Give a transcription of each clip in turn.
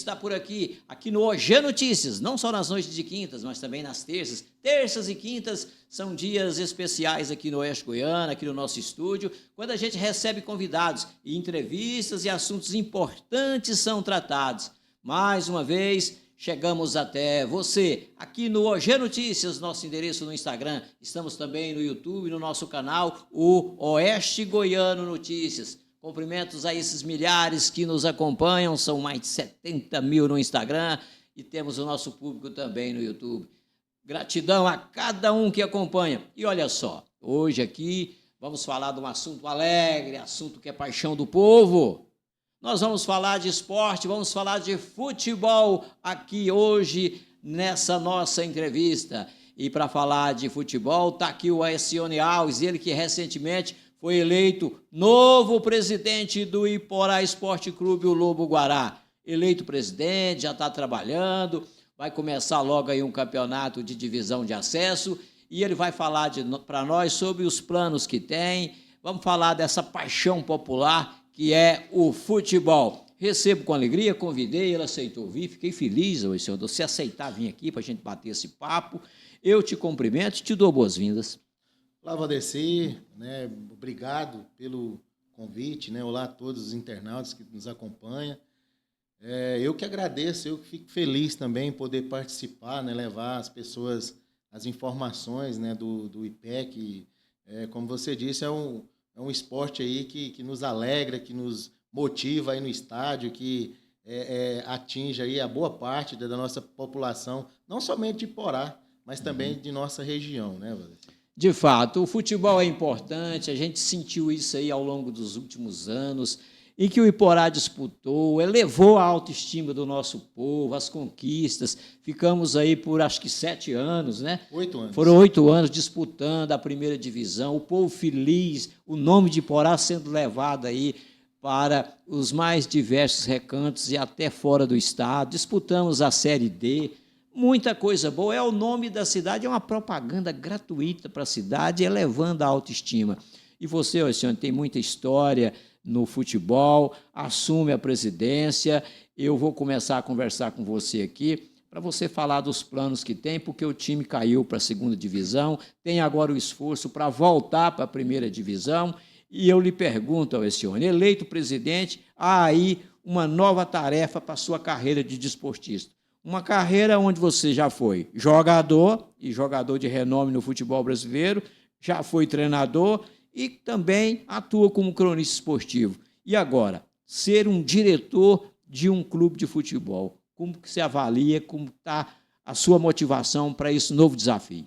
está por aqui no OG Notícias, não só nas noites de quintas, mas também nas terças. Terças e quintas são dias especiais aqui no Oeste Goiano, aqui no nosso estúdio, quando a gente recebe convidados e entrevistas e assuntos importantes são tratados. Mais uma vez, chegamos até você, aqui no OG Notícias, nosso endereço no Instagram. Estamos também no YouTube, no nosso canal, o Oeste Goiano Notícias. Cumprimentos a esses milhares que nos acompanham, são mais de 70 mil no Instagram e temos o nosso público também no YouTube. Gratidão a cada um que acompanha. E olha só, hoje aqui vamos falar de um assunto alegre, assunto que é paixão do povo. Nós vamos falar de esporte, vamos falar de futebol aqui hoje nessa nossa entrevista. E para falar de futebol, está aqui o Alcione Alves, ele que recentemente foi eleito novo presidente do Iporá Esporte Clube, o Lobo-Guará. Eleito presidente, já está trabalhando, vai começar logo aí um campeonato de divisão de acesso e ele vai falar para nós sobre os planos que tem. Vamos falar dessa paixão popular que é o futebol. Recebo com alegria, convidei, ele aceitou vir, fiquei feliz, senhor, você aceitar vir aqui para a gente bater esse papo. Eu te cumprimento e te dou boas-vindas. Olá, Valdeci, né? Obrigado pelo convite, né? Olá a todos os internautas que nos acompanham. Eu que agradeço, eu que fico feliz também em poder participar, né? Levar às pessoas as informações, né? do IPEC. Como você disse, é um esporte aí que nos alegra, que nos motiva aí no estádio, que atinge aí a boa parte da nossa população, não somente de Iporá, mas também de nossa região, né, Valdeci? De fato, o futebol é importante, a gente sentiu isso aí ao longo dos últimos anos, em que o Iporá disputou, elevou a autoestima do nosso povo, as conquistas. Ficamos aí por, acho que 7 anos, né? 8 anos. Foram 8 anos disputando a primeira divisão, o povo feliz, o nome de Iporá sendo levado aí para os mais diversos recantos e até fora do estado. Disputamos a Série D, muita coisa boa. É o nome da cidade, é uma propaganda gratuita para a cidade, elevando a autoestima. E você, Alcione, tem muita história no futebol, assume a presidência. Eu vou começar a conversar com você aqui para você falar dos planos que tem, porque o time caiu para a segunda divisão, tem agora o esforço para voltar para a primeira divisão. E eu lhe pergunto, Alcione, eleito presidente, há aí uma nova tarefa para a sua carreira de desportista. Uma carreira onde você já foi jogador, e jogador de renome no futebol brasileiro, já foi treinador e também atua como cronista esportivo. E agora, ser um diretor de um clube de futebol. Como que você avalia, como está a sua motivação para esse novo desafio?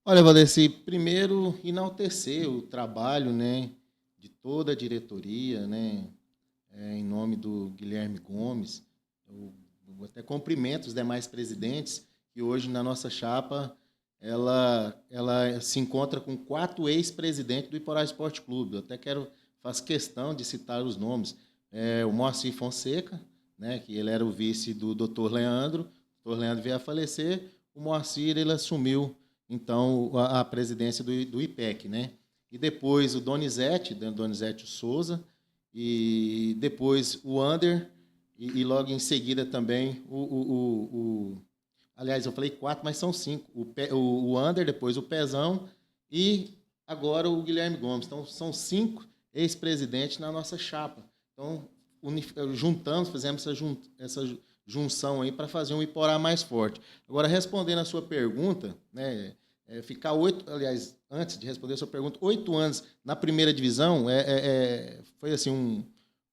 Olha, Valdeci, primeiro enaltecer o trabalho, né, de toda a diretoria, né, em nome do Guilherme Gomes. Eu até cumprimento os demais presidentes, que hoje na nossa chapa ela se encontra com 4 ex-presidentes do Iporá Esporte Clube. Eu até faço questão de citar os nomes. O Moacir Fonseca, né, que ele era o vice do Dr. Leandro. O Dr. Leandro veio a falecer, o Moacir ele assumiu então a presidência do IPEC, né? E depois o Donizete Souza, e depois o Ander, e logo em seguida também aliás, eu falei 4, mas são 5. O Ander, depois o Pezão e agora o Guilherme Gomes. Então, são 5 ex-presidentes na nossa chapa. Então, juntamos, fizemos essa junção aí para fazer um Iporá mais forte. Agora, respondendo a sua pergunta, né, ficar 8, aliás, antes de responder a sua pergunta, 8 anos na primeira divisão foi assim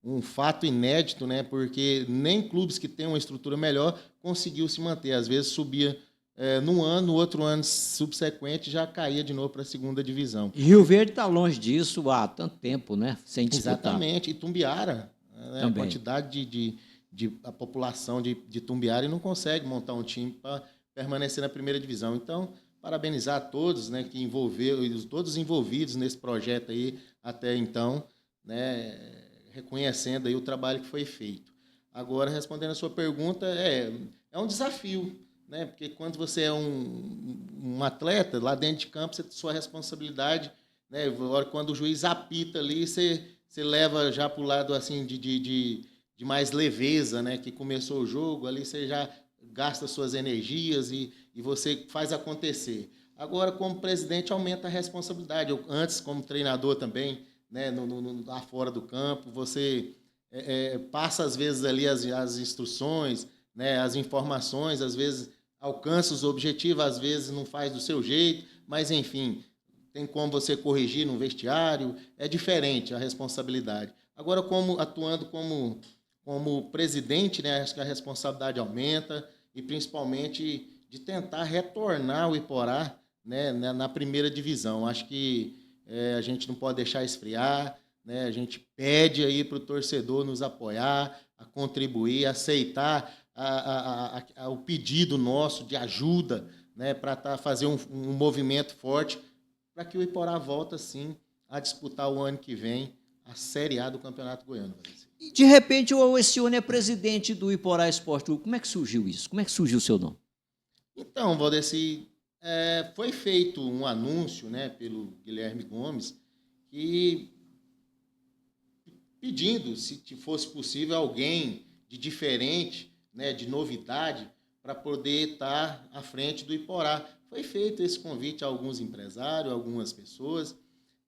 um fato inédito, né? Porque nem clubes que têm uma estrutura melhor conseguiu se manter. Às vezes subia num ano, no outro ano subsequente já caía de novo para a segunda divisão. E Rio Verde está longe disso há tanto tempo, né? Sem disputar. Exatamente. E Tumbiara, né? A quantidade a população de Tumbiara, e não consegue montar um time para permanecer na primeira divisão. Então, parabenizar a todos, né, que todos os envolvidos nesse projeto aí até então, né, reconhecendo aí o trabalho que foi feito. Agora, respondendo a sua pergunta, é um desafio, né? Porque quando você é um atleta, lá dentro de campo, sua responsabilidade, né? Quando o juiz apita ali, você leva já para o lado assim, de de mais leveza, né? Que começou o jogo, ali você já gasta suas energias e você faz acontecer. Agora, como presidente, aumenta a responsabilidade. Eu, antes, como treinador também, né, lá fora do campo, você passa, às vezes, ali as instruções, né, as informações, às vezes alcança os objetivos, às vezes não faz do seu jeito, mas, enfim, tem como você corrigir no vestiário, é diferente a responsabilidade. Agora, atuando como presidente, né, acho que a responsabilidade aumenta, e principalmente de tentar retornar o Iporá, né, na primeira divisão. Acho que a gente não pode deixar esfriar, né, a gente pede aí para o torcedor nos apoiar, a contribuir, aceitar o pedido nosso de ajuda, né, para fazer um movimento forte, para que o Iporá volta, sim, a disputar o ano que vem a Série A do Campeonato Goiano. E, de repente, o Alcione é presidente do Iporá Esporte Clube. Como é que surgiu isso? Como é que surgiu o seu nome? Então, Valdeci, foi feito um anúncio, né, pelo Guilherme Gomes, que pedindo, se fosse possível, alguém de diferente, né, de novidade, para poder estar à frente do Iporá. Foi feito esse convite a alguns empresários, a algumas pessoas,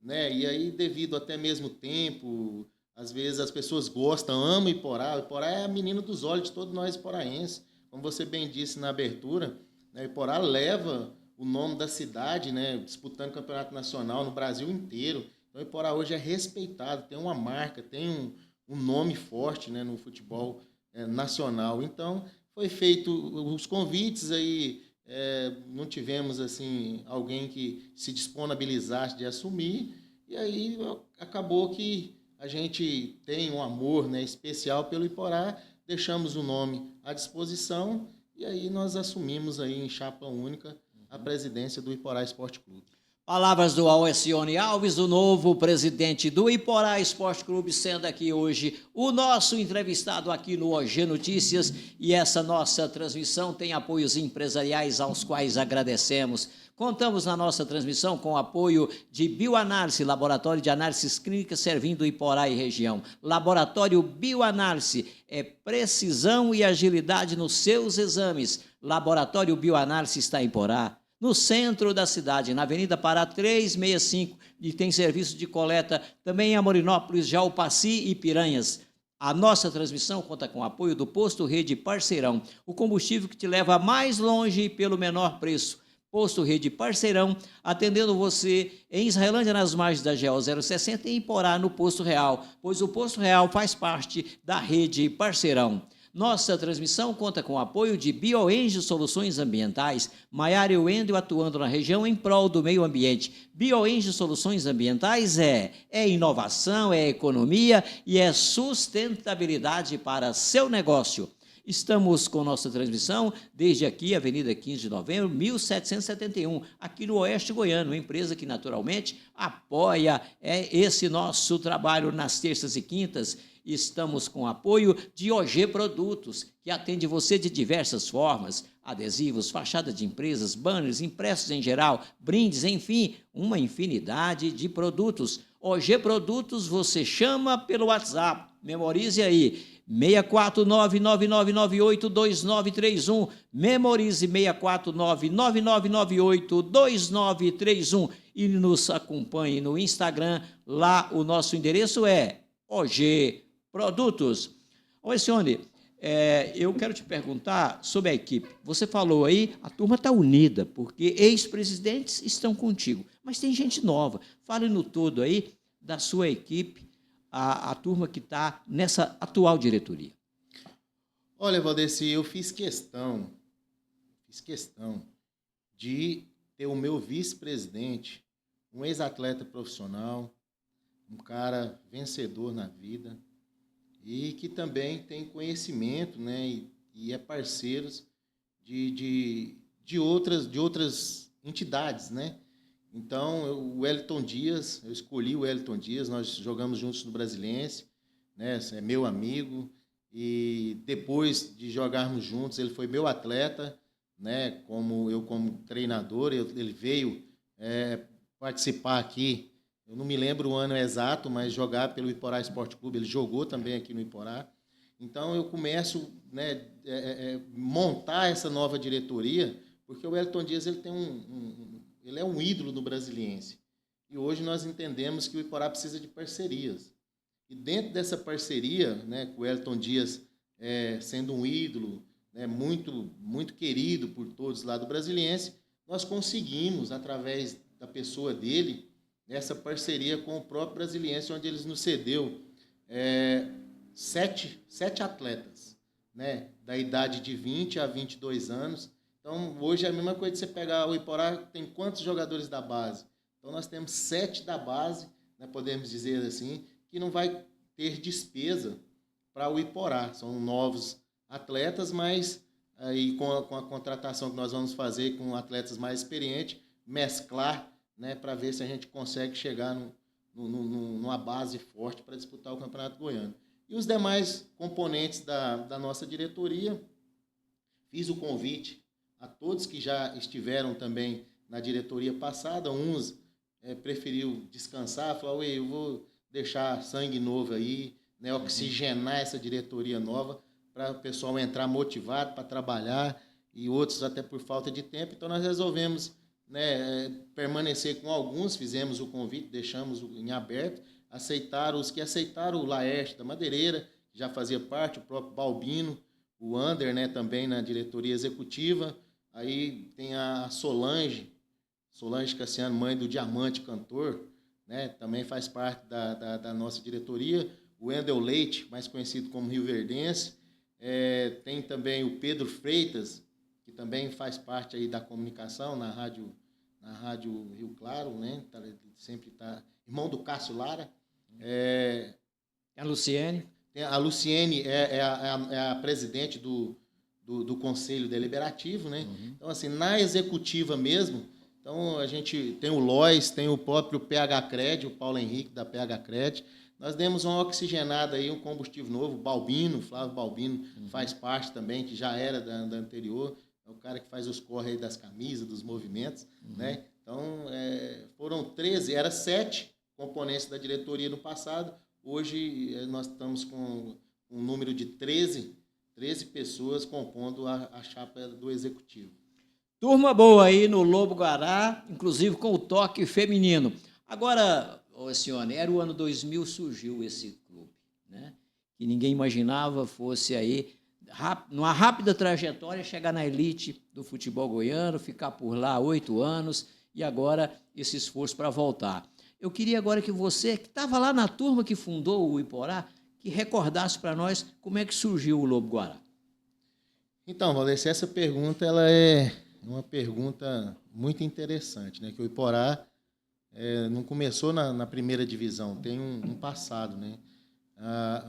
né, e aí, devido até mesmo tempo, às vezes as pessoas gostam, amam Iporá. O Iporá é a menina dos olhos de todos nós iporaenses. Como você bem disse na abertura, né, Iporá leva o nome da cidade, né, disputando campeonato nacional no Brasil inteiro. Então, o Iporá hoje é respeitado, tem uma marca, tem um nome forte, né, no futebol nacional. Então, foi feito os convites aí, não tivemos assim alguém que se disponibilizasse de assumir, e aí acabou que a gente tem um amor, né, especial pelo Iporá, deixamos o nome à disposição, e aí nós assumimos aí em chapa única a presidência do Iporá Esporte Clube. Palavras do Alcione Alves, o novo presidente do Iporá Esporte Clube, sendo aqui hoje o nosso entrevistado aqui no OG Notícias, e essa nossa transmissão tem apoios empresariais aos quais agradecemos. Contamos na nossa transmissão com o apoio de Bioanálise, laboratório de análises clínicas servindo Iporá e região. Laboratório Bioanálise é precisão e agilidade nos seus exames. Laboratório Bioanálise está em Iporá, no centro da cidade, na Avenida Pará 365, e tem serviço de coleta também em Amorinópolis, Jalpaci e Piranhas. A nossa transmissão conta com o apoio do Posto Rede Parceirão, o combustível que te leva mais longe pelo menor preço. Posto Rede Parceirão, atendendo você em Israelândia, nas margens da GO 060, e em Iporá, no Posto Real, pois o Posto Real faz parte da Rede Parceirão. Nossa transmissão conta com o apoio de BioEngel Soluções Ambientais, Maiara e Wendel atuando na região em prol do meio ambiente. BioEngel Soluções Ambientais é inovação, é economia e é sustentabilidade para seu negócio. Estamos com nossa transmissão desde aqui, Avenida 15 de Novembro, 1771, aqui no Oeste Goiano, uma empresa que naturalmente apoia esse nosso trabalho nas terças e quintas. Estamos com o apoio de OG Produtos, que atende você de diversas formas: adesivos, fachada de empresas, banners, impressos em geral, brindes, enfim, uma infinidade de produtos. OG Produtos você chama pelo WhatsApp, memorize aí, 64999982931, memorize 64999982931 e nos acompanhe no Instagram, lá o nosso endereço é OG Produtos. Alcione, eu quero te perguntar sobre a equipe. Você falou aí, a turma está unida, porque ex-presidentes estão contigo, mas tem gente nova. Fale no todo aí da sua equipe, a turma que está nessa atual diretoria. Olha, Valdeci, eu fiz questão de ter o meu vice-presidente, um ex-atleta profissional, um cara vencedor na vida, e que também tem conhecimento, né, e é parceiro de outras entidades, né? Então, o Wellington Dias, eu escolhi o Wellington Dias, nós jogamos juntos no Brasiliense, né, é meu amigo, e depois de jogarmos juntos, ele foi meu atleta, né, como treinador, ele veio participar aqui. Eu não me lembro o ano exato, mas jogar pelo Iporá Esporte Clube, ele jogou também aqui no Iporá. Então, eu começo, né, montar essa nova diretoria, porque o Wellington Dias ele ele é um ídolo do Brasiliense. E hoje nós entendemos que o Iporá precisa de parcerias. E dentro dessa parceria, né, com o Wellington Dias sendo um ídolo, né, muito, muito querido por todos lá do Brasiliense, nós conseguimos, através da pessoa dele, essa parceria com o próprio Brasiliense, onde eles nos cedeu 7 atletas, né, da idade de 20 a 22 anos. Então, hoje é a mesma coisa de você pegar o Iporá, tem quantos jogadores da base? Então, nós temos 7 da base, né, podemos dizer assim, que não vai ter despesa para o Iporá. São novos atletas, mas aí com a contratação que nós vamos fazer com atletas mais experientes, mesclar, né, para ver se a gente consegue chegar numa base forte para disputar o Campeonato Goiano. E os demais componentes da nossa diretoria, fiz o convite a todos que já estiveram também na diretoria passada. Uns preferiu descansar, falou, eu vou deixar sangue novo aí, né, oxigenar essa diretoria nova para o pessoal entrar motivado para trabalhar, e outros até por falta de tempo. Então nós resolvemos, né, permanecer com alguns, fizemos o convite, deixamos em aberto, aceitaram os que aceitaram, o Laerte da Madeireira, que já fazia parte, o próprio Balbino, o Ander, né, também na diretoria executiva. Aí tem a Solange Cassiano, mãe do Diamante Cantor, né, também faz parte da nossa diretoria. O Wendel Leite, mais conhecido como Rio Verdense. Tem também o Pedro Freitas, que também faz parte aí da comunicação na Rádio Rio Claro, né? Sempre está. Irmão do Cássio Lara. A Luciene. A Luciene é a presidente do Conselho Deliberativo, né? Uhum. Então, assim, na executiva mesmo, então a gente tem o Lois, tem o próprio PH Cred, o Paulo Henrique da PH Cred. Nós demos uma oxigenada aí, um combustível novo, Balbino, Flávio Balbino faz parte também, que já era da anterior, é o cara que faz os corre aí das camisas, dos movimentos, né? Então, foram 13, era 7 componentes da diretoria no passado, hoje nós estamos com um número de 13 pessoas compondo a chapa do executivo. Turma boa aí no Lobo Guará, inclusive com o toque feminino. Agora, Sione, era o ano 2000, surgiu esse clube, né? Que ninguém imaginava fosse aí, numa rápida trajetória, chegar na elite do futebol goiano, ficar por lá 8 anos e agora esse esforço para voltar. Eu queria agora que você, que estava lá na turma que fundou o Iporá, que recordasse para nós como é que surgiu o Lobo Guará. Então, Valdeci, essa pergunta ela é uma pergunta muito interessante, né? Que o Iporá não começou na primeira divisão, tem um passado, né?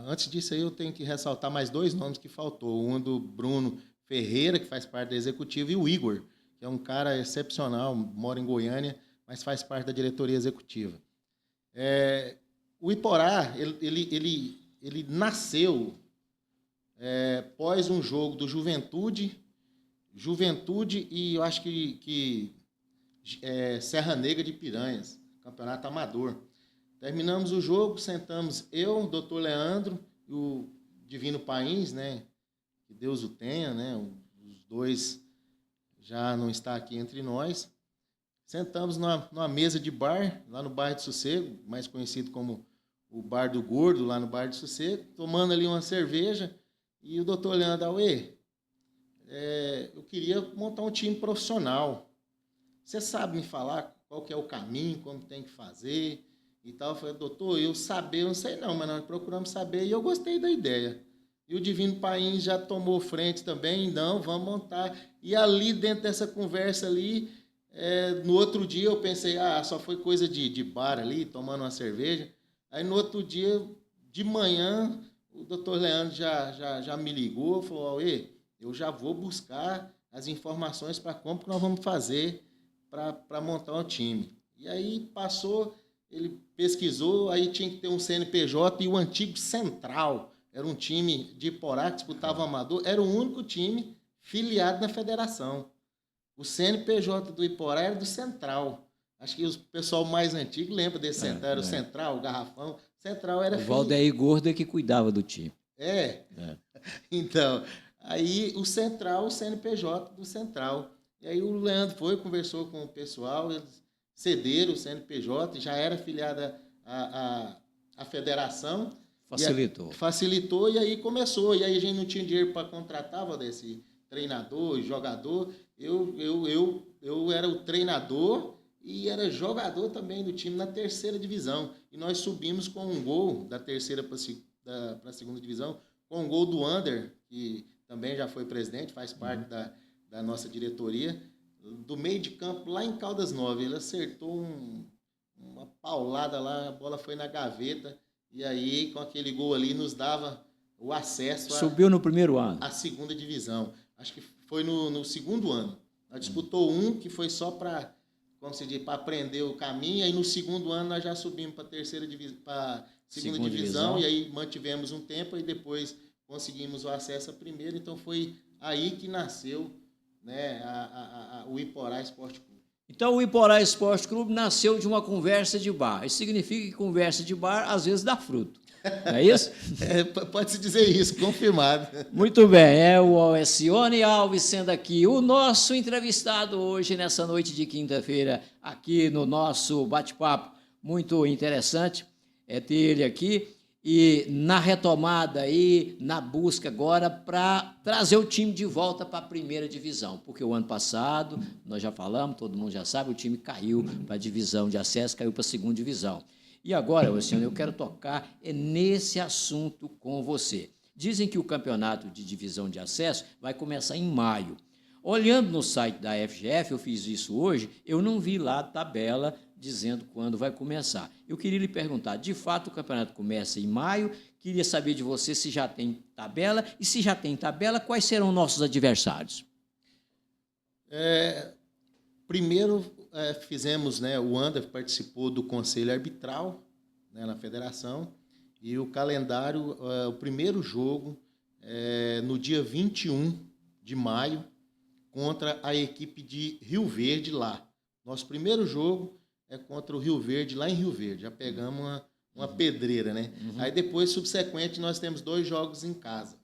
Antes disso aí eu tenho que ressaltar mais 2 nomes que faltou, um do Bruno Ferreira, que faz parte da executiva, e o Igor, que é um cara excepcional, mora em Goiânia, mas faz parte da diretoria executiva. O Iporá, ele nasceu após um jogo do Juventude e eu acho que Serra Negra de Piranhas, campeonato amador. Terminamos o jogo, sentamos eu, o doutor Leandro e o Divino Pains, né? Que Deus o tenha, né? Os dois já não está aqui entre nós. Sentamos numa mesa de bar, lá no bairro de Sossego, mais conhecido como o Bar do Gordo, lá no bairro de Sossego, tomando ali uma cerveja, e o doutor Leandro, eu queria montar um time profissional. Você sabe me falar qual que é o caminho, como tem que fazer e tal? Eu falei, doutor, eu não sei não, mas nós procuramos saber e eu gostei da ideia. E o Divino Paim já tomou frente também, não, vamos montar. E ali, dentro dessa conversa ali, no outro dia eu pensei, só foi coisa de bar ali, tomando uma cerveja. Aí no outro dia, de manhã, o doutor Leandro já me ligou, falou, eu já vou buscar as informações para como que nós vamos fazer para montar um time. E aí passou, ele pesquisou, aí tinha que ter um CNPJ e o antigo Central, era um time de Iporá que disputava o amador, era o único time filiado na federação. O CNPJ do Iporá era do Central. Acho que o pessoal mais antigo lembra desse Central, era o Central, o Garrafão. Central era o Valdeir Gordo é que cuidava do time. É. Então, aí o CNPJ do Central. E aí o Leandro conversou com o pessoal, eles cederam o CNPJ, já era afiliada à federação. Facilitou, e aí começou. E aí a gente não tinha dinheiro para contratar, Valdeci, treinador, jogador. Eu era o treinador e era jogador também do time na terceira divisão. E nós subimos com um gol da terceira para a segunda divisão, com um gol do Ander, que também já foi presidente, faz parte da nossa diretoria, do meio de campo lá em Caldas Novas. Ele acertou uma paulada lá, a bola foi na gaveta, e aí com aquele gol ali nos dava o acesso Subiu no primeiro ano. A segunda divisão. Acho que foi no segundo ano. Nós disputou que foi só para, como se diz, para aprender o caminho, aí no segundo ano nós já subimos para a segunda divisão, e aí mantivemos um tempo, e depois conseguimos o acesso à primeira. Então foi aí que nasceu, né, o Iporá Esporte Clube. Então o Iporá Esporte Clube nasceu de uma conversa de bar. Isso significa que conversa de bar às vezes dá fruto. Não é isso? Pode-se dizer isso, confirmado. Muito bem, é o Alcione Alves sendo aqui o nosso entrevistado hoje, nessa noite de quinta-feira, aqui no nosso bate-papo. Muito interessante ter ele aqui. E na retomada aí, na busca agora para trazer o time de volta para a primeira divisão, porque o ano passado, nós já falamos, todo mundo já sabe, o time caiu para a divisão de acesso, caiu para a segunda divisão. E agora, Alcione, eu quero tocar nesse assunto com você. Dizem que o campeonato de divisão de acesso vai começar em maio. Olhando no site da FGF, eu fiz isso hoje, eu não vi lá a tabela dizendo quando vai começar. Eu queria lhe perguntar, de fato o campeonato começa em maio, queria saber de você se já tem tabela, e se já tem tabela, quais serão nossos adversários? Primeiro, fizemos, né, o Ander participou do conselho arbitral, né, na federação, e o calendário, o primeiro jogo no dia 21 de maio, contra a equipe de Rio Verde lá. Nosso primeiro jogo é contra o Rio Verde, lá em Rio Verde. Já pegamos uma pedreira, né? Aí depois, subsequente, nós temos 2 jogos em casa.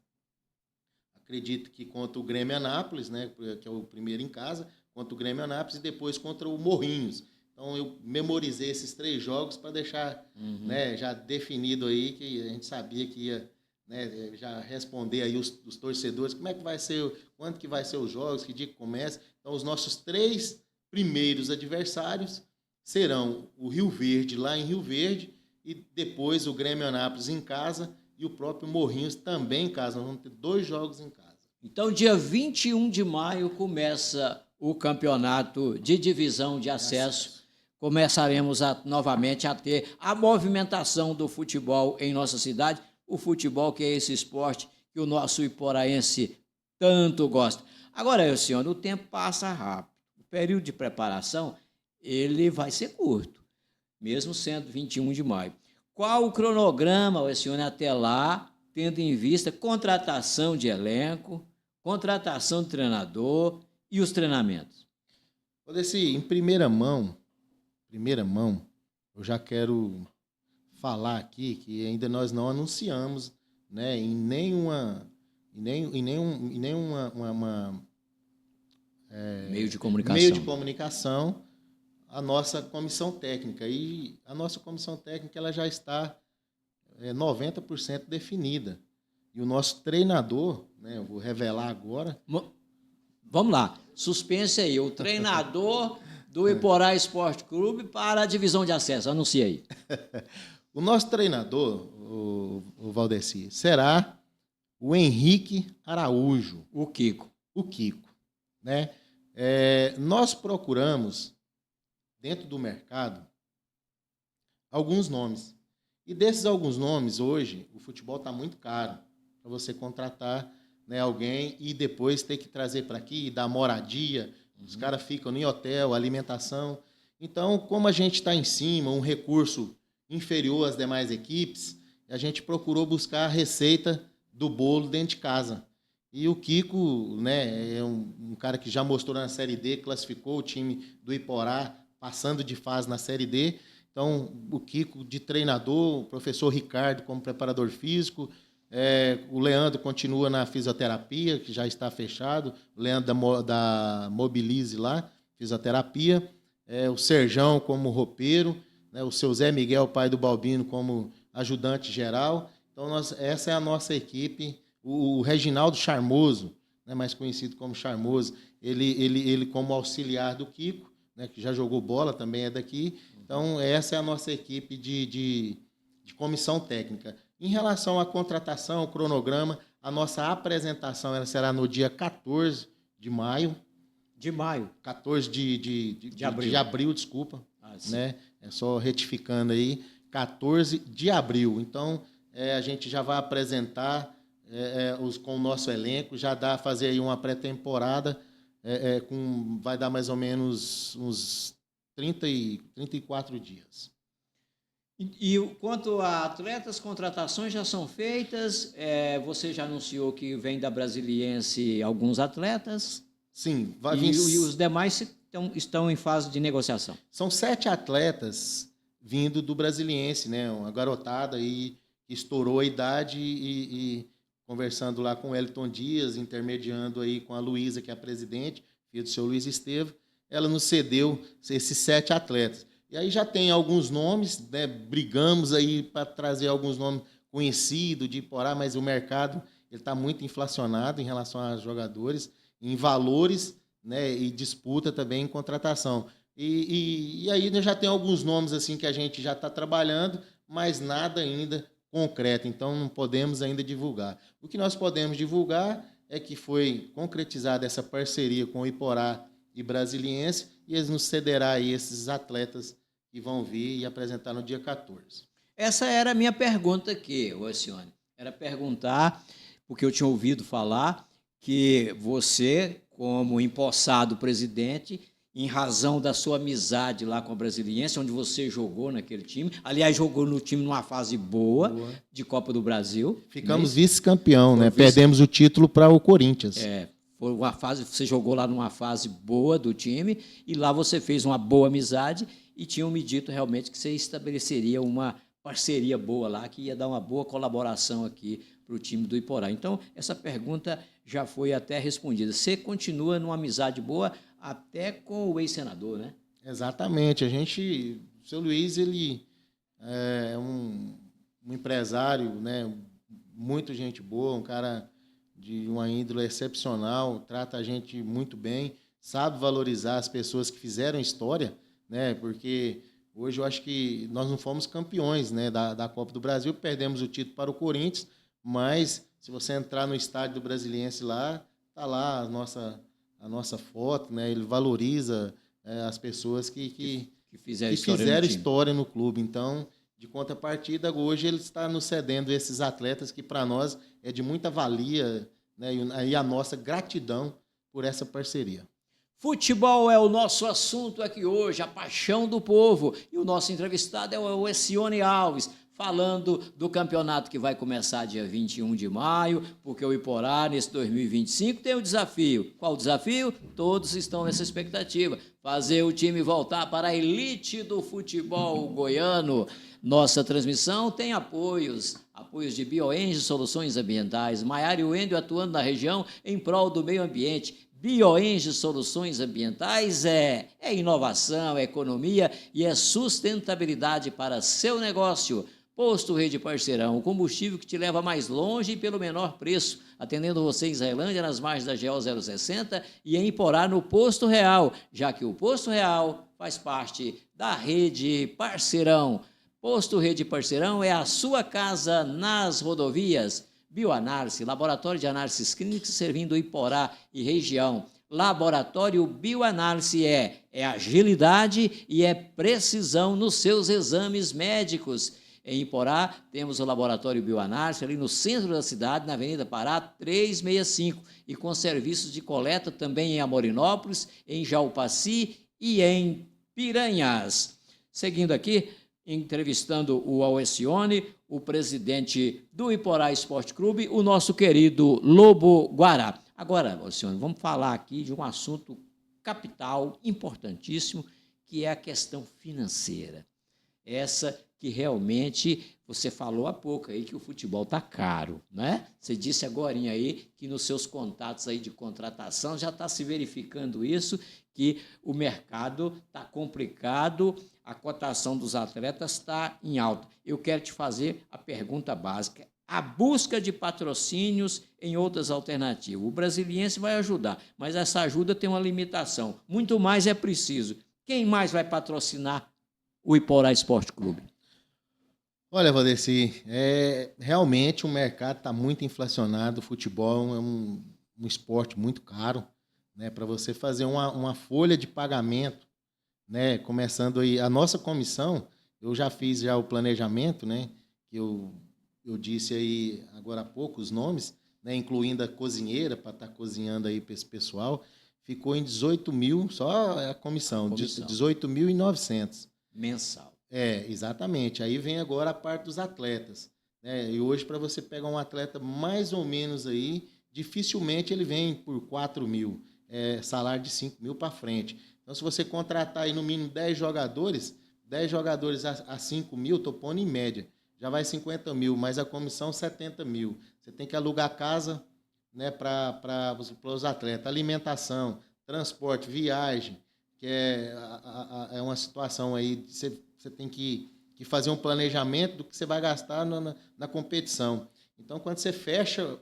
Acredito que contra o Grêmio Anápolis, né, que é o primeiro em casa, contra o Grêmio Anápolis, e depois contra o Morrinhos. Então eu memorizei esses 3 jogos para deixar, né, já definido aí, que a gente sabia que ia, né, já responder aí os torcedores, como é que vai ser, quando que vai ser os jogos, que dia que começa. Então os nossos 3 primeiros adversários serão o Rio Verde, lá em Rio Verde, e depois o Grêmio Anápolis em casa e o próprio Morrinhos também em casa. Nós vamos ter 2 jogos em casa. Então, dia 21 de maio começa o campeonato de divisão de acesso. Começaremos novamente a ter a movimentação do futebol em nossa cidade, o futebol que é esse esporte que o nosso iporaense tanto gosta. Agora, senhor, o tempo passa rápido. O período de preparação ele vai ser curto, mesmo sendo 21 de maio. Qual o cronograma, senhor, até lá, tendo em vista contratação de elenco, contratação de treinador e os treinamentos? Em primeira mão, eu já quero falar aqui que ainda nós não anunciamos, né, em nenhuma meio de comunicação a nossa comissão técnica. E a nossa comissão técnica ela já está 90% definida. E o nosso treinador, né, eu vou revelar agora. Vamos lá, suspense aí, o treinador do Iporá Esporte Clube para a divisão de acesso, anuncie aí. O nosso treinador, o Valdeci, será o Henrique Araújo. O Kiko, né? Nós procuramos, dentro do mercado, alguns nomes. E desses alguns nomes, hoje, o futebol está muito caro para você contratar, né, alguém e depois ter que trazer para aqui, dar moradia. Os caras ficam em hotel, alimentação. Então, como a gente está em cima, um recurso inferior às demais equipes, a gente procurou buscar a receita do bolo dentro de casa. E o Kiko, né, é um cara que já mostrou na Série D, classificou o time do Iporá, passando de fase na Série D. Então, o Kiko de treinador, o professor Ricardo como preparador físico, O Leandro continua na fisioterapia, que já está fechado. O Leandro da Mobilize lá, fisioterapia. O Serjão como roupeiro, né? O seu Zé Miguel, pai do Balbino, como ajudante geral. Então, essa é a nossa equipe. O Reginaldo Charmoso, né, mais conhecido como Charmoso, ele como auxiliar do Kiko, né, que já jogou bola, também é daqui. Então, essa é a nossa equipe de comissão técnica. Em relação à contratação, o cronograma, a nossa apresentação ela será no dia 14 de maio. De maio? 14 de abril, desculpa. Né? É só retificando aí, 14 de abril. Então, a gente já vai apresentar com o nosso elenco, já dá a fazer aí uma pré-temporada, vai dar mais ou menos uns 34 dias. E quanto a atletas, contratações já são feitas, você já anunciou que vem da Brasiliense alguns atletas? Sim. E os demais estão em fase de negociação? São 7 atletas vindo do Brasiliense, né? Uma garotada aí que estourou a idade e conversando lá com o Elton Dias, intermediando aí com a Luísa, que é a presidente, filha do seu Luiz Estevam, ela nos cedeu esses 7 atletas. E aí já tem alguns nomes, né? Brigamos aí para trazer alguns nomes conhecidos de Iporá, mas o mercado está muito inflacionado em relação aos jogadores, em valores, né? E disputa também em contratação. E aí já tem alguns nomes assim que a gente já está trabalhando, mas nada ainda concreto, então não podemos ainda divulgar. O que nós podemos divulgar é que foi concretizada essa parceria com o Iporá e Brasiliense, e eles nos cederá aí esses atletas que vão vir e apresentar no dia 14. Essa era a minha pergunta aqui, Alcione. Era perguntar, porque eu tinha ouvido falar que você, como empossado presidente, em razão da sua amizade lá com a Brasiliense, onde você jogou naquele time, aliás, jogou no time numa fase boa. De Copa do Brasil. Ficamos vice-campeão, né? Perdemos o título para o Corinthians. Foi uma fase, você jogou lá numa fase boa do time, e lá você fez uma boa amizade, e tinham me dito realmente que você estabeleceria uma parceria boa lá, que ia dar uma boa colaboração aqui para o time do Iporá. Então, essa pergunta já foi até respondida. Você continua numa amizade boa até com o ex-senador, né? Exatamente. O seu Luiz, ele é um empresário, né? Muito gente boa, um cara de uma índole excepcional, trata a gente muito bem, sabe valorizar as pessoas que fizeram história, né? Porque hoje eu acho que nós não fomos campeões, né, da Copa do Brasil, perdemos o título para o Corinthians, mas se você entrar no estádio do Brasiliense lá, está lá a nossa foto, né? Ele valoriza as pessoas que fizeram história no clube. Então, de contrapartida, hoje ele está nos cedendo esses atletas que, para nós, é de muita valia, né? E a nossa gratidão por essa parceria. Futebol é o nosso assunto aqui hoje, a paixão do povo. E o nosso entrevistado é o Alcione Alves, falando do campeonato que vai começar dia 21 de maio, porque o Iporá, nesse 2025, tem um desafio. Qual o desafio? Todos estão nessa expectativa. Fazer o time voltar para a elite do futebol goiano. Nossa transmissão tem apoios de Bioenge Soluções Ambientais, Maiara e Wendel atuando na região em prol do meio ambiente. Bioenge Soluções Ambientais é inovação, é economia e é sustentabilidade para seu negócio. Posto Rede Parceirão, o combustível que te leva mais longe e pelo menor preço, atendendo você em Israelândia, nas margens da GO 060 e em Iporá, no Posto Real, já que o Posto Real faz parte da Rede Parceirão. Posto Rede Parceirão é a sua casa nas rodovias. Bioanálise, laboratório de análises clínicas servindo Iporá e região. Laboratório Bioanálise é agilidade e é precisão nos seus exames médicos. Em Iporá, temos o Laboratório Bioanálise, ali no centro da cidade, na Avenida Pará, 365, e com serviços de coleta também em Amorinópolis, em Jaupaci e em Piranhas. Seguindo aqui, entrevistando o Alcione, o presidente do Iporá Esporte Clube, o nosso querido Lobo Guará. Agora, Alcione, vamos falar aqui de um assunto capital, importantíssimo, que é a questão financeira. essa que realmente você falou há pouco aí que o futebol está caro, né? Você disse agorinha aí que nos seus contatos aí de contratação já está se verificando isso, que o mercado está complicado, a cotação dos atletas está em alta. Eu quero te fazer a pergunta básica. A busca de patrocínios em outras alternativas. O Brasiliense vai ajudar, mas essa ajuda tem uma limitação. Muito mais é preciso. Quem mais vai patrocinar o Iporá Esporte Clube? Olha, Valdeci, realmente o mercado está muito inflacionado, o futebol é um esporte muito caro, né? Para você fazer uma folha de pagamento, né? Começando aí, a nossa comissão, eu já fiz já o planejamento, né? Que eu disse aí agora há pouco os nomes, né? Incluindo a cozinheira, para estar cozinhando aí para esse pessoal, ficou em 18 mil, só a comissão. 18.900. Mensal. Exatamente. Aí vem agora a parte dos atletas, né? E hoje, para você pegar um atleta mais ou menos aí, dificilmente ele vem por 4 mil, salário de 5 mil para frente. Então, se você contratar aí no mínimo 10 jogadores a 5 mil, estou pondo em média, já vai 50 mil, mas a comissão 70 mil. Você tem que alugar casa, né, para os atletas, alimentação, transporte, viagem, que é uma situação aí, você tem que fazer um planejamento do que você vai gastar na competição. Então, quando você fecha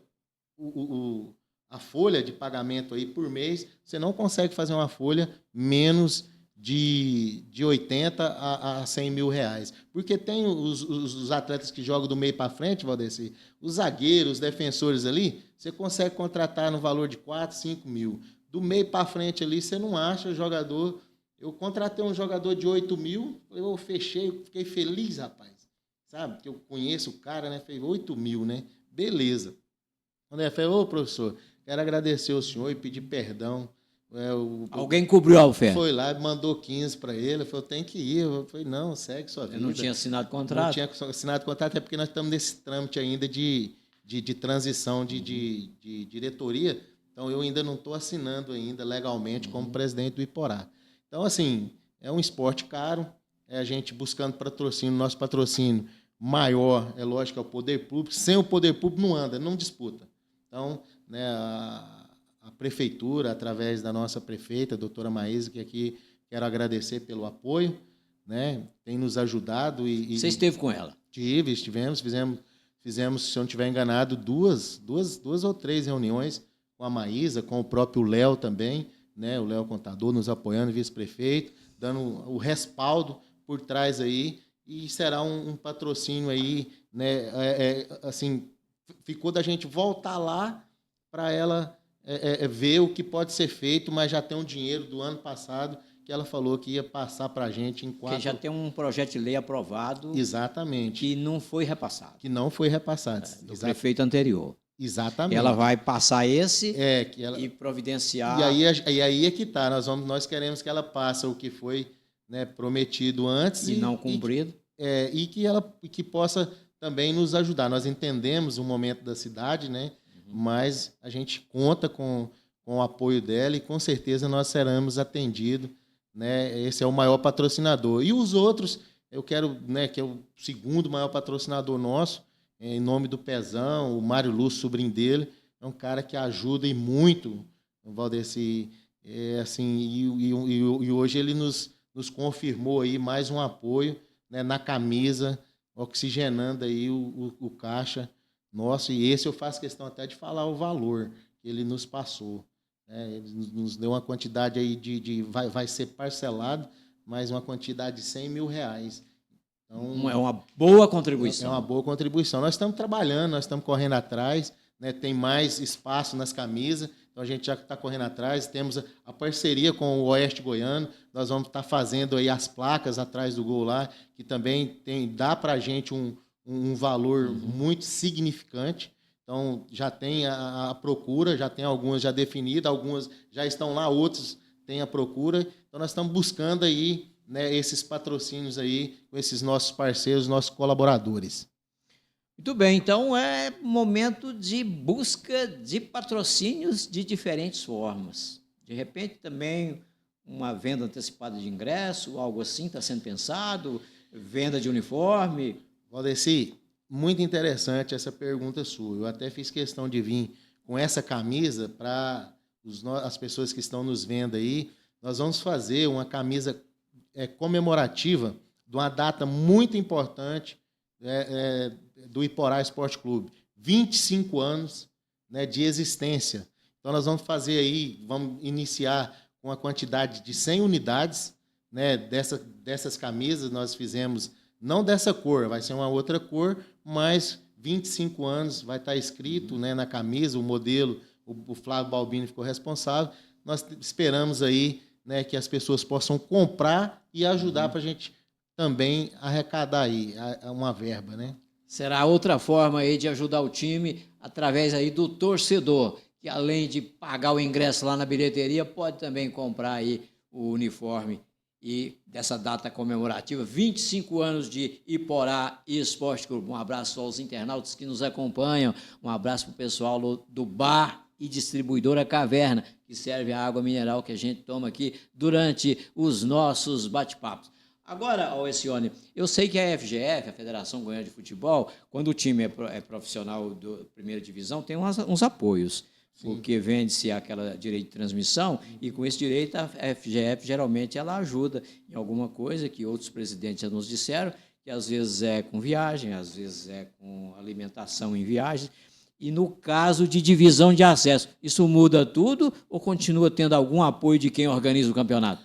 a folha de pagamento aí por mês, você não consegue fazer uma folha menos de 80 a 100 mil reais. Porque tem os atletas que jogam do meio para frente, Valdeci, os zagueiros, os defensores ali, você consegue contratar no valor de 4, 5 mil. Do meio para frente ali, você não acha jogador. Eu contratei um jogador de 8 mil, eu fechei, fiquei feliz, rapaz. Sabe, que eu conheço o cara, né? Falei, 8 mil, né? Beleza. Quando ele falou, professor, quero agradecer ao senhor e pedir perdão. Alguém cobriu a oferta? Foi lá, mandou 15 para ele, falou, tem que ir. Eu falei, não, segue sua vida. Eu não tinha assinado contrato? Não tinha assinado contrato, é porque nós estamos nesse trâmite ainda de transição de diretoria, então eu ainda não estou assinando ainda legalmente como presidente do Iporá. Então, assim, é um esporte caro, é a gente buscando patrocínio, nosso patrocínio maior, é lógico, é o poder público. Sem o poder público não anda, não disputa. Então, né, a prefeitura, através da nossa prefeita, a doutora Maísa, que aqui quero agradecer pelo apoio, né, tem nos ajudado. Você esteve com ela? Estivemos, fizemos, se eu não estiver enganado, duas ou 3 reuniões com a Maísa, com o próprio Léo também, né, o Léo Contador nos apoiando, vice-prefeito, dando o respaldo por trás aí, e será um patrocínio aí, né, assim, ficou da gente voltar lá para ela ver o que pode ser feito, mas já tem um dinheiro do ano passado que ela falou que ia passar para a gente em 4... Que já tem um projeto de lei aprovado. Exatamente. Que não foi repassado. Que não foi repassado. Do prefeito anterior. Exatamente. Ela vai passar esse e providenciar... E aí é que está. Nós queremos que ela passe o que foi, né, prometido antes. E não cumprido. E que possa também nos ajudar. Nós entendemos o momento da cidade, né? Mas a gente conta com o apoio dela e com certeza nós seremos atendidos, né? Esse é o maior patrocinador. E os outros, eu quero, né, que é o segundo maior patrocinador nosso, em nome do Pezão, o Mário Lúcio, sobrinho dele, é um cara que ajuda e muito, o Valdeci, assim, e hoje ele nos confirmou aí mais um apoio, né, na camisa, oxigenando aí o caixa nosso, e esse eu faço questão até de falar o valor que ele nos passou. Né? Ele nos deu uma quantidade aí vai ser parcelado, mas uma quantidade de 100 mil reais. Então, é uma boa contribuição. É uma boa contribuição. Nós estamos trabalhando, nós estamos correndo atrás, né? Tem mais espaço nas camisas, então a gente já está correndo atrás. Temos a parceria com o Oeste Goiano, nós vamos estar fazendo aí as placas atrás do gol lá, que também dá para a gente um valor muito significante. Então, já tem a procura, já tem algumas já definidas, algumas já estão lá, outras têm a procura. Então, nós estamos buscando aí, né, esses patrocínios aí, com esses nossos parceiros, nossos colaboradores. Muito bem, então é momento de busca de patrocínios de diferentes formas. De repente, também uma venda antecipada de ingresso, algo assim está sendo pensado. venda de uniforme? Valdeci, muito interessante essa pergunta sua. Eu até fiz questão de vir com essa camisa para as pessoas que estão nos vendo aí. Nós vamos fazer uma camisa comemorativa de uma data muito importante do Iporá Esporte Clube. 25 anos, né, de existência. Então, nós vamos fazer aí, vamos iniciar com a quantidade de 100 unidades, né, dessas camisas. Nós fizemos, não dessa cor, vai ser uma outra cor, mas 25 anos vai estar escrito, né, na camisa, o modelo, o Flávio Balbini ficou responsável. Nós esperamos aí, né, que as pessoas possam comprar e ajudar para a gente também arrecadar aí uma verba, né? Será outra forma aí de ajudar o time através aí do torcedor, que além de pagar o ingresso lá na bilheteria, pode também comprar aí o uniforme e dessa data comemorativa, 25 anos de Iporá Esporte Clube. Um abraço aos internautas que nos acompanham, um abraço para o pessoal do bar e distribuidora Caverna, que serve a água mineral que a gente toma aqui durante os nossos bate-papos. Agora, Alcione, eu sei que a FGF, a Federação Goiana de Futebol, quando o time é profissional da primeira divisão, tem uns apoios. Sim. Porque vende-se aquela direito de transmissão e com esse direito a FGF geralmente ela ajuda em alguma coisa que outros presidentes já nos disseram, que às vezes é com viagem, às vezes é com alimentação em viagem. E no caso de divisão de acesso, isso muda tudo ou continua tendo algum apoio de quem organiza o campeonato?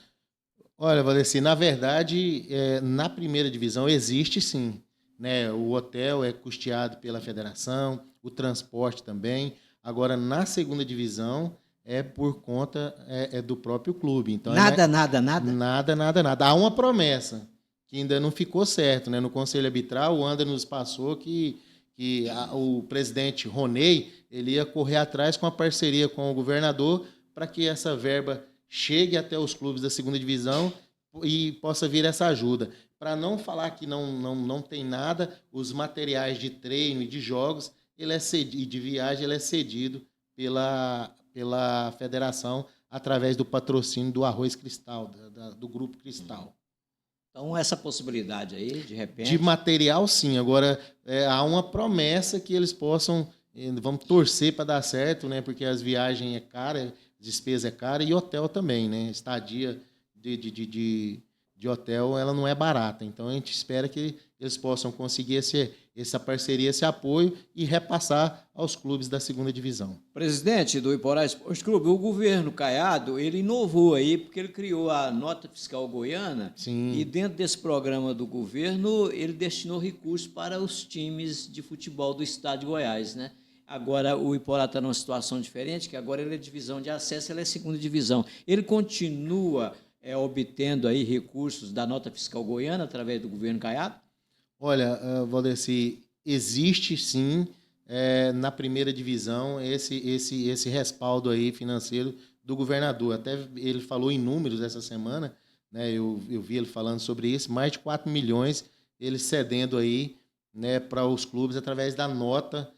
Olha, Valdeci, na verdade, na primeira divisão existe sim, né? O hotel é custeado pela federação, o transporte também. Agora, na segunda divisão, é por conta do próprio clube. Então, nada? Nada. Há uma promessa que ainda não ficou certo, né? No Conselho Arbitral, o André nos passou que o presidente Roney ele ia correr atrás com a parceria com o governador para que essa verba chegue até os clubes da segunda divisão e possa vir essa ajuda. Para não falar que não tem nada, os materiais de treino e de jogos e de viagem ele é cedido pela federação através do patrocínio do Arroz Cristal, do Grupo Cristal. Então, essa possibilidade aí, de repente... De material, sim. Agora, há uma promessa que eles possam... Vamos torcer para dar certo, né? Porque as viagens é cara, despesa é cara e hotel também, né? Estadia de hotel, ela não é barata. Então, a gente espera que eles possam conseguir essa parceria, esse apoio e repassar aos clubes da segunda divisão. Presidente do Iporá Esporte Clube, o governo Caiado, ele inovou aí, porque ele criou a nota fiscal goiana. Sim. E dentro desse programa do governo, ele destinou recursos para os times de futebol do estado de Goiás, né? Agora o Iporá está numa situação diferente, que agora ele é divisão de acesso, ele é segunda divisão. Ele continua obtendo aí recursos da nota fiscal goiana através do governo Caiado? Olha, Valdeci, existe sim na primeira divisão esse respaldo aí financeiro do governador. Até ele falou em números essa semana, né? Eu vi ele falando sobre isso, mais de 4 milhões ele cedendo aí, né, para os clubes através da nota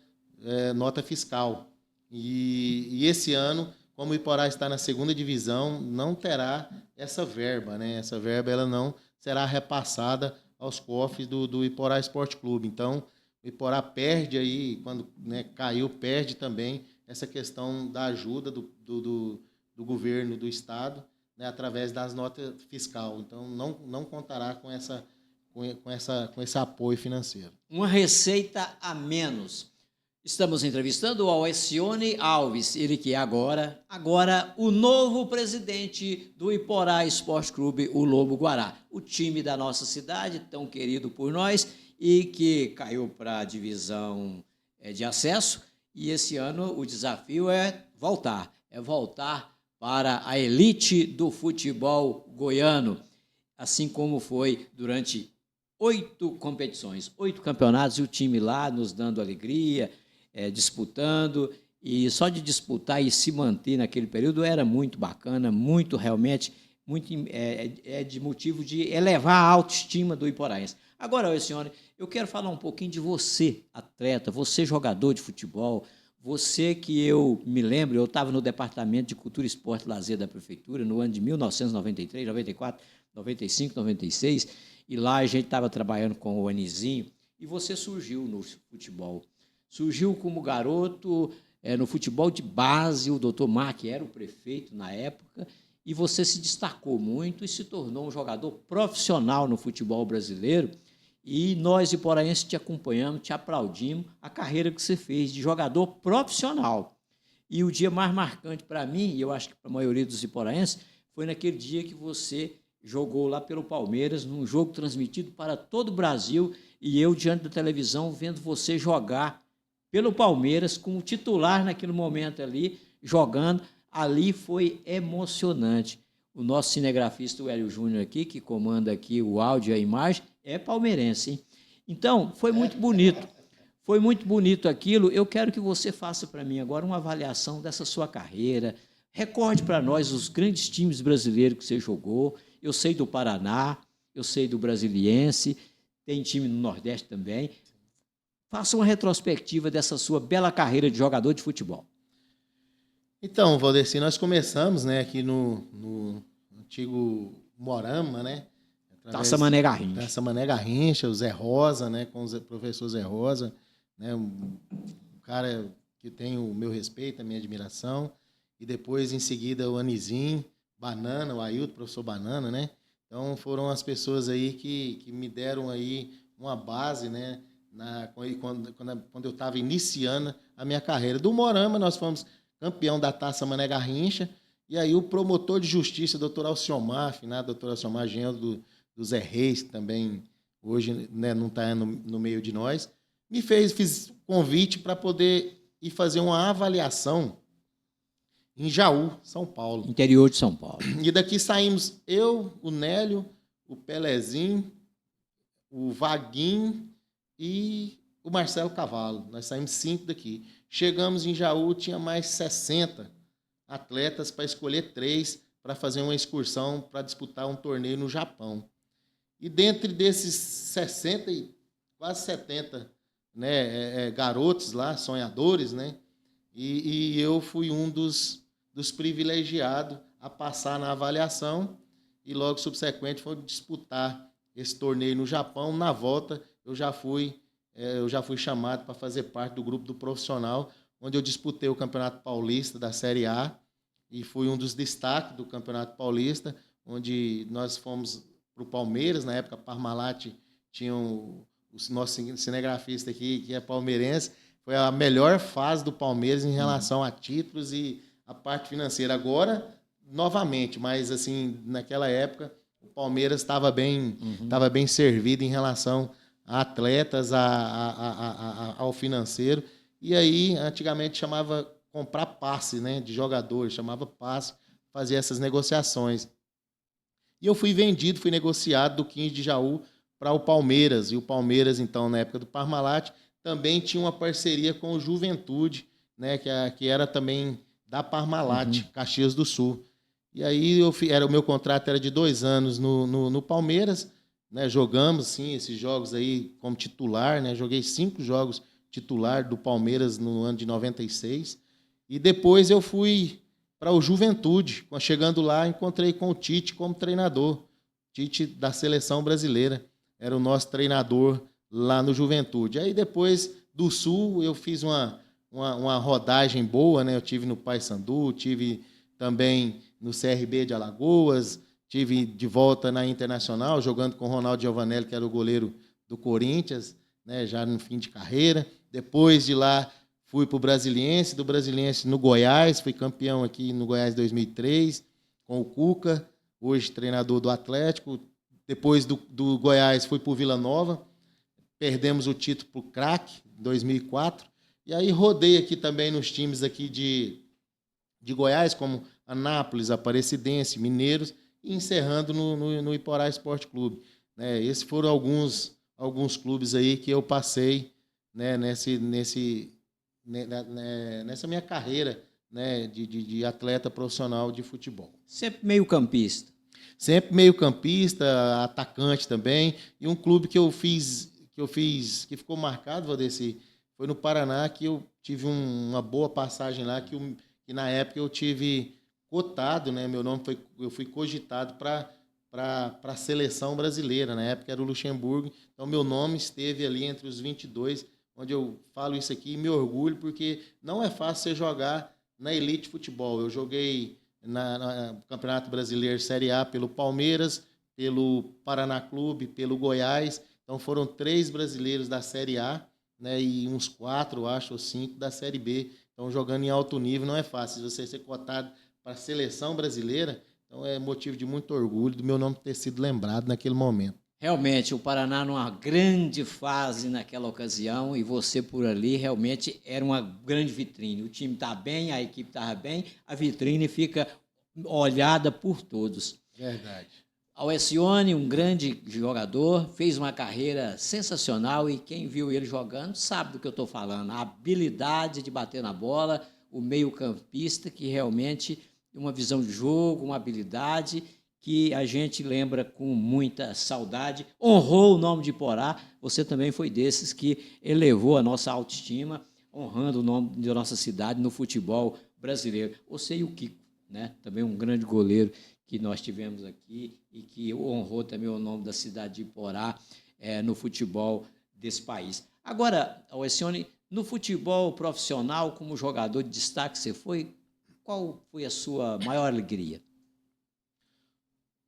fiscal. E esse ano, como o Iporá está na segunda divisão, não terá essa verba, né? Essa verba ela não será repassada aos cofres do Iporá Esporte Clube. Então, o Iporá perde aí, quando, né, caiu, perde também essa questão da ajuda do governo do estado, né, através das notas fiscal. Então, não contará com esse apoio financeiro. Uma receita a menos. Estamos entrevistando o Alcione Alves, ele que é agora o novo presidente do Iporá Esporte Clube, o Lobo Guará. O time da nossa cidade, tão querido por nós, e que caiu para a divisão de acesso. E esse ano o desafio é voltar para a elite do futebol goiano, assim como foi durante 8 competições, 8 campeonatos, e o time lá nos dando alegria, disputando, e só de disputar e se manter naquele período era muito bacana, muito realmente, muito de motivo de elevar a autoestima do iporaense. Agora, Alcione, eu quero falar um pouquinho de você, atleta, você jogador de futebol, Você que eu me lembro, eu estava no Departamento de Cultura, Esporte e Lazer da Prefeitura no ano de 1993, 94, 95, 96, e lá a gente estava trabalhando com o Anizinho, e você surgiu no futebol. Surgiu como garoto no futebol de base, o doutor Mark era o prefeito na época, e você se destacou muito e se tornou um jogador profissional no futebol brasileiro. E nós, iporaenses, te acompanhamos, te aplaudimos a carreira que você fez de jogador profissional. E o dia mais marcante para mim, e eu acho que para a maioria dos iporaenses, foi naquele dia que você jogou lá pelo Palmeiras, num jogo transmitido para todo o Brasil, e eu, diante da televisão, vendo você jogar pelo Palmeiras, como titular naquele momento ali, jogando. Ali foi emocionante. O nosso cinegrafista, o Hélio Júnior aqui, que comanda aqui o áudio e a imagem, é palmeirense, hein? Então, foi muito bonito. Foi muito bonito aquilo. Eu quero que você faça para mim agora uma avaliação dessa sua carreira. Recorde para nós os grandes times brasileiros que você jogou. Eu sei do Paraná, eu sei do Brasiliense, tem time no Nordeste também. Faça uma retrospectiva dessa sua bela carreira de jogador de futebol. Então, Valdeci, nós começamos, né, aqui no antigo Morama, né? Taça Mané Garrincha. Taça Mané Garrincha, o Zé Rosa, né, com o professor Zé Rosa, né, um cara que tem o meu respeito, a minha admiração. E depois, em seguida, o Anizinho, Banana, o Ailton, professor Banana, né? Então, foram as pessoas aí que me deram aí uma base, né, quando eu estava iniciando a minha carreira. Do Morama, nós fomos campeão da Taça Mané Garrincha, e aí o promotor de justiça, doutor Alciomar, afinado doutor Alciomar, genro do Zé Reis, que também hoje, né, não está no meio de nós, fiz convite para poder ir fazer uma avaliação em Jaú, São Paulo. Interior de São Paulo. E daqui saímos eu, o Nélio, o Pelezinho, o Vaguinho e o Marcelo Cavallo. Nós saímos 5 daqui. Chegamos em Jaú, tinha mais 60 atletas para escolher 3 para fazer uma excursão para disputar um torneio no Japão. E dentre desses 60 e quase 70, né, garotos lá, sonhadores, né, e eu fui um dos privilegiados a passar na avaliação, e logo subsequente foi disputar esse torneio no Japão. Na volta eu já fui chamado para fazer parte do grupo do profissional, onde eu disputei o Campeonato Paulista da Série A e fui um dos destaques do Campeonato Paulista, onde nós fomos para o Palmeiras. Na época, Parmalat tinha o nosso cinegrafista aqui, que é palmeirense. Foi a melhor fase do Palmeiras em relação a títulos e a parte financeira. Agora, novamente, mas assim, naquela época, o Palmeiras estava bem servido em relação a atletas, ao financeiro. E aí, antigamente, chamava comprar passe, né, de jogadores, chamava passe, fazia essas negociações. E eu fui vendido, fui negociado do 15 de Jaú para o Palmeiras. E o Palmeiras, então, na época do Parmalat, também tinha uma parceria com o Juventude, né, que era também da Parmalat, Caxias do Sul. E aí, o meu contrato era de 2 anos no Palmeiras, né, jogamos, sim, esses jogos aí como titular, né, joguei 5 jogos titular do Palmeiras no ano de 96, e depois eu fui para o Juventude. Chegando lá, encontrei com o Tite como treinador, Tite da seleção brasileira, era o nosso treinador lá no Juventude. Aí depois do Sul eu fiz uma rodagem boa, né, eu tive no Paysandu, tive também no CRB de Alagoas, tive de volta na Internacional, jogando com o Ronaldo Giovanelli, que era o goleiro do Corinthians, né, já no fim de carreira. Depois de lá, fui para o Brasiliense, do Brasiliense no Goiás, fui campeão aqui no Goiás 2003, com o Cuca, hoje treinador do Atlético. Depois do Goiás, fui para o Vila Nova, perdemos o título para o Craque, em 2004. E aí rodei aqui também nos times aqui de Goiás, como Anápolis, Aparecidense, Mineiros, e encerrando no Iporá Esporte Clube. Né, esses foram alguns clubes aí que eu passei, né, nessa minha carreira, né, de atleta profissional de futebol. Sempre meio campista. Sempre meio campista, atacante também. E um clube que ficou marcado, Valdeci, foi no Paraná que eu tive uma boa passagem lá, que na época eu tive cotado, né? Eu fui cogitado para a seleção brasileira. Na época era o Luxemburgo, então meu nome esteve ali entre os 22, onde eu falo isso aqui e me orgulho, porque não é fácil você jogar na elite futebol. Eu joguei no Campeonato Brasileiro Série A pelo Palmeiras, pelo Paraná Clube, pelo Goiás. Então foram 3 brasileiros da Série A, né, e uns 4, acho, ou 5 da Série B. Então jogando em alto nível não é fácil. Você ser cotado para a seleção brasileira, então é motivo de muito orgulho do meu nome ter sido lembrado naquele momento. Realmente, o Paraná numa grande fase naquela ocasião e você por ali realmente era uma grande vitrine. O time está bem, a equipe estava bem, a vitrine fica olhada por todos. Verdade. Alcione, um grande jogador, fez uma carreira sensacional e quem viu ele jogando sabe do que eu estou falando. A habilidade de bater na bola, o meio-campista que realmente tem uma visão de jogo, uma habilidade que a gente lembra com muita saudade. Honrou o nome de Iporá, você também foi desses que elevou a nossa autoestima, honrando o nome da nossa cidade no futebol brasileiro. Você e o Kiko, né? Também um grande goleiro que nós tivemos aqui e que honrou também o nome da cidade de Iporá no futebol desse país. Agora, Alcione, no futebol profissional, como jogador de destaque você foi, qual foi a sua maior alegria?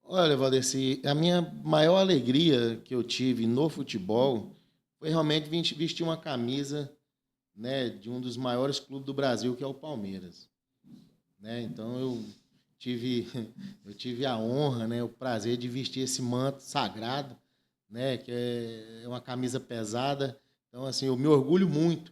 Olha, Valdeci, a minha maior alegria que eu tive no futebol foi realmente vestir uma camisa, né, de um dos maiores clubes do Brasil, que é o Palmeiras. Né? Então tive, eu tive a honra, né, o prazer de vestir esse manto sagrado, né, que é uma camisa pesada. Então, assim, eu me orgulho muito,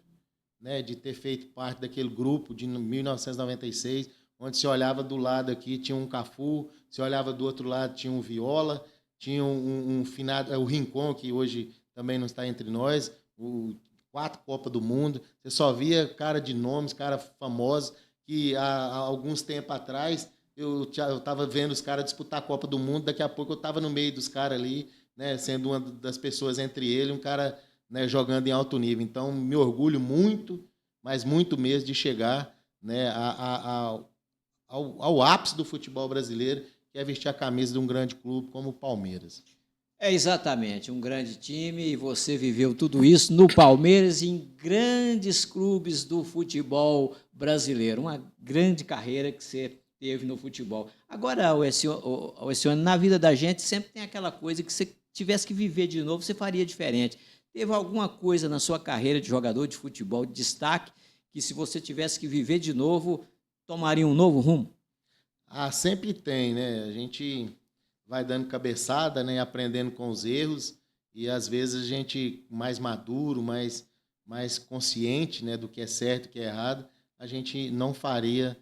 né, de ter feito parte daquele grupo de 1996, onde se olhava do lado aqui, tinha um Cafu, se olhava do outro lado, tinha um Viola, tinha um finado, o Rincon, que hoje também não está entre nós, 4 Copas do Mundo. Você só via cara de nomes, cara famosos, que há alguns tempos atrás eu estava vendo os caras disputar a Copa do Mundo, daqui a pouco eu estava no meio dos caras ali, né, sendo uma das pessoas entre ele, um cara, né, jogando em alto nível. Então, me orgulho muito, mas muito mesmo de chegar, né, ao ápice do futebol brasileiro, que é vestir a camisa de um grande clube como o Palmeiras. É exatamente, um grande time e você viveu tudo isso no Palmeiras e em grandes clubes do futebol brasileiro. Uma grande carreira que você teve no futebol. Agora, Alcione, na vida da gente sempre tem aquela coisa que se tivesse que viver de novo, você faria diferente. Teve alguma coisa na sua carreira de jogador de futebol de destaque que se você tivesse que viver de novo, tomaria um novo rumo? Ah, sempre tem, né? A gente vai dando cabeçada, né, aprendendo com os erros, e às vezes a gente mais maduro, mais consciente, né, do que é certo e do que é errado, a gente não faria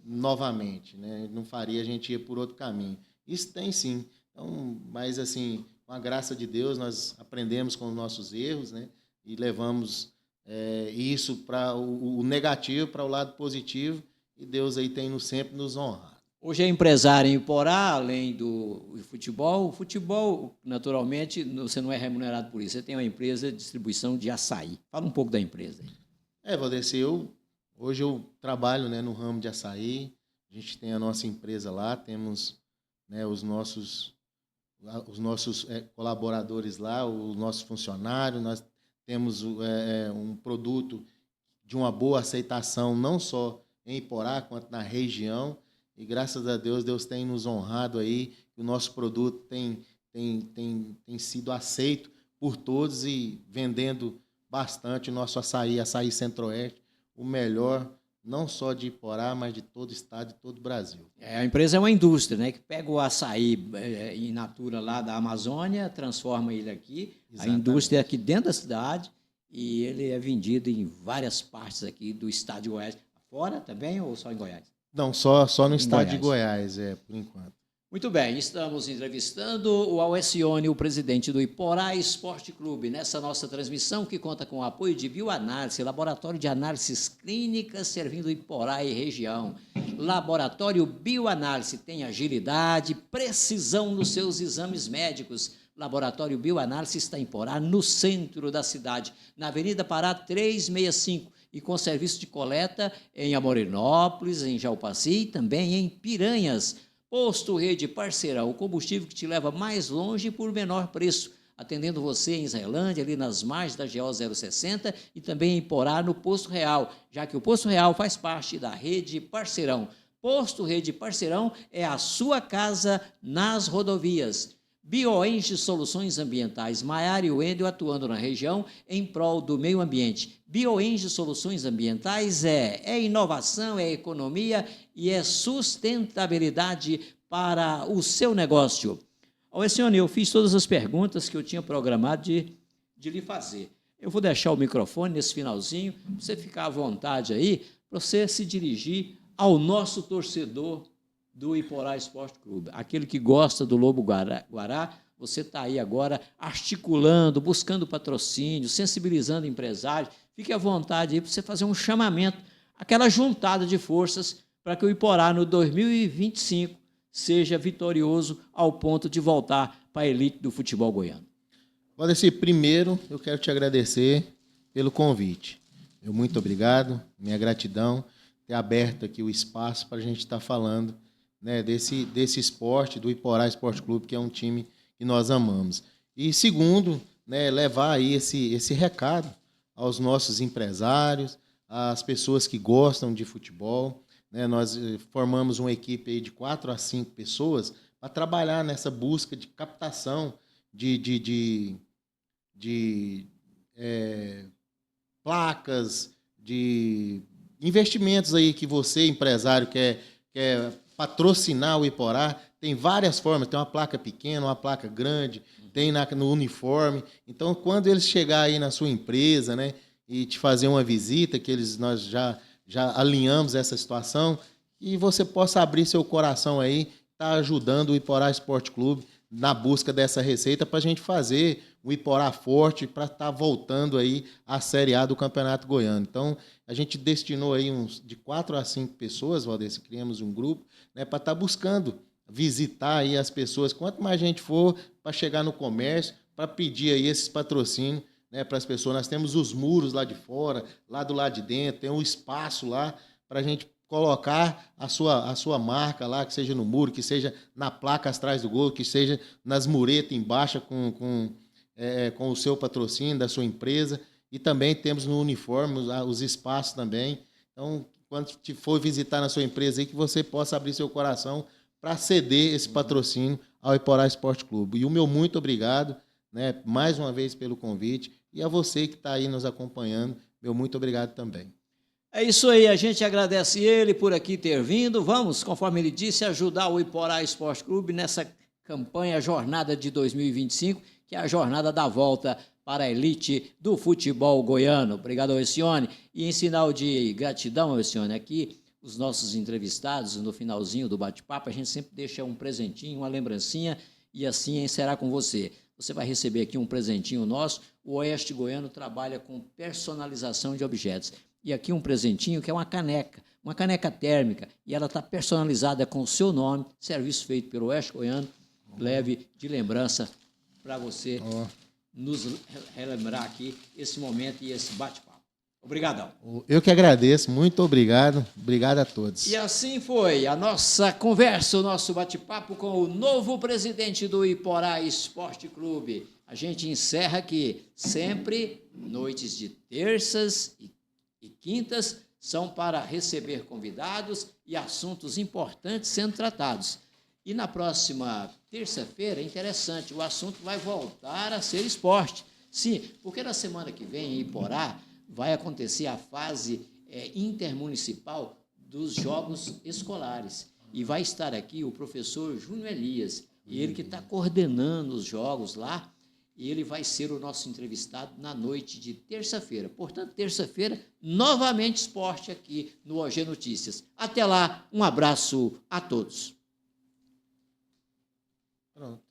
novamente, né? Não faria, a gente ir por outro caminho. Isso tem sim. Então, mas assim, com a graça de Deus, nós aprendemos com os nossos erros, né, e levamos isso para o negativo, para o lado positivo, e Deus aí tem sempre nos honrado. Hoje é empresário em Iporá, além do futebol. O futebol, naturalmente, você não é remunerado por isso. Você tem uma empresa de distribuição de açaí. Fala um pouco da empresa. Valdeci, hoje eu trabalho, né, no ramo de açaí. A gente tem a nossa empresa lá, temos, né, os nossos colaboradores lá, os nossos funcionários. Nós temos um produto de uma boa aceitação, não só em Iporá, quanto na região. E graças a Deus, Deus tem nos honrado aí, o nosso produto tem sido aceito por todos e vendendo bastante o nosso açaí Centro-Oeste, o melhor, não só de Iporá, mas de todo o estado e todo o Brasil. A empresa é uma indústria, né, que pega o açaí in natura lá da Amazônia, transforma ele aqui, exatamente. A indústria é aqui dentro da cidade e ele é vendido em várias partes aqui do estado de Goiás. Fora também ou só em Goiás? Não, só no estado de Goiás, por enquanto. Muito bem, estamos entrevistando o Alcione, o presidente do Iporá Esporte Clube, nessa nossa transmissão que conta com o apoio de Bioanálise, Laboratório de Análises Clínicas, servindo Iporá e região. Laboratório Bioanálise tem agilidade, precisão nos seus exames médicos. Laboratório Bioanálise está em Porá, no centro da cidade, na Avenida Pará 365, e com serviço de coleta em Amorinópolis, em Jalpaci e também em Piranhas. Posto Rede Parceirão, o combustível que te leva mais longe por menor preço, atendendo você em Israelândia, ali nas margens da GO 060 e também em Porá, no Posto Real, já que o Posto Real faz parte da Rede Parceirão. Posto Rede Parceirão é a sua casa nas rodovias. Bioenge Soluções Ambientais, Maiara e Wendel atuando na região em prol do meio ambiente. Bioenge Soluções Ambientais é inovação, é economia e é sustentabilidade para o seu negócio. Alcione, eu fiz todas as perguntas que eu tinha programado de lhe fazer. Eu vou deixar o microfone nesse finalzinho, para você ficar à vontade aí, para você se dirigir ao nosso torcedor do Iporá Esporte Clube, aquele que gosta do Lobo Guará. Você está aí agora articulando, buscando patrocínio, sensibilizando empresários. Fique à vontade aí para você fazer um chamamento, aquela juntada de forças para que o Iporá, no 2025, seja vitorioso ao ponto de voltar para a elite do futebol goiano. Valdeci, primeiro eu quero te agradecer pelo convite. Muito obrigado, minha gratidão, ter aberto aqui o espaço para a gente estar falando, né, desse esporte, do Iporá Esporte Clube, que é um time que nós amamos. E segundo, né, levar aí esse recado aos nossos empresários, às pessoas que gostam de futebol. Né, nós formamos uma equipe aí de 4 a 5 pessoas para trabalhar nessa busca de captação de placas, de investimentos aí que você, empresário, quer patrocinar o Iporá. Tem várias formas, tem uma placa pequena, uma placa grande, tem no uniforme. Então, quando eles chegarem aí na sua empresa, né, e te fazer uma visita, nós já alinhamos essa situação, e você possa abrir seu coração aí, tá ajudando o Iporá Esporte Clube na busca dessa receita para a gente fazer o Iporá forte, para estar voltando aí à Série A do Campeonato Goiano. Então, a gente destinou aí de 4 a 5 pessoas, Valdeci, criamos um grupo, né, para estar buscando visitar aí as pessoas, quanto mais gente for, para chegar no comércio, para pedir aí esses patrocínios, né, para as pessoas. Nós temos os muros lá de fora, lá do lado de dentro, tem um espaço lá para a gente colocar a sua marca lá, que seja no muro, que seja na placa atrás do gol, que seja nas muretas embaixo com o seu patrocínio da sua empresa. E também temos no uniforme os espaços também. Então, quando for visitar na sua empresa aí, que você possa abrir seu coração para ceder esse patrocínio ao Iporá Esporte Clube. E o meu muito obrigado, né, mais uma vez pelo convite, e a você que está aí nos acompanhando, meu muito obrigado também. É isso aí, a gente agradece ele por aqui ter vindo. Vamos, conforme ele disse, ajudar o Iporá Esporte Clube nessa campanha Jornada de 2025, que é a jornada da volta para a elite do futebol goiano. Obrigado, Alcione. E em sinal de gratidão, Alcione, aqui os nossos entrevistados, no finalzinho do bate-papo, a gente sempre deixa um presentinho, uma lembrancinha, e assim encerrar com você. Você vai receber aqui um presentinho nosso. O Oeste Goiano trabalha com personalização de objetos. E aqui um presentinho que é uma caneca térmica, e ela está personalizada com o seu nome, serviço feito pelo Oeste Goiano, leve de lembrança para você nos relembrar aqui esse momento e esse bate-papo. Obrigadão. Eu que agradeço, muito obrigado. Obrigado a todos. E assim foi a nossa conversa, o nosso bate-papo com o novo presidente do Iporá Esporte Clube. A gente encerra aqui, sempre noites de terças e quintas são para receber convidados e assuntos importantes sendo tratados. E na próxima terça-feira, é interessante, o assunto vai voltar a ser esporte. Sim, porque na semana que vem, em Iporá, vai acontecer a fase intermunicipal dos Jogos Escolares. E vai estar aqui o professor Júnior Elias, e ele que está coordenando os jogos lá, e ele vai ser o nosso entrevistado na noite de terça-feira. Portanto, terça-feira, novamente esporte aqui no OG Notícias. Até lá, um abraço a todos. Pronto.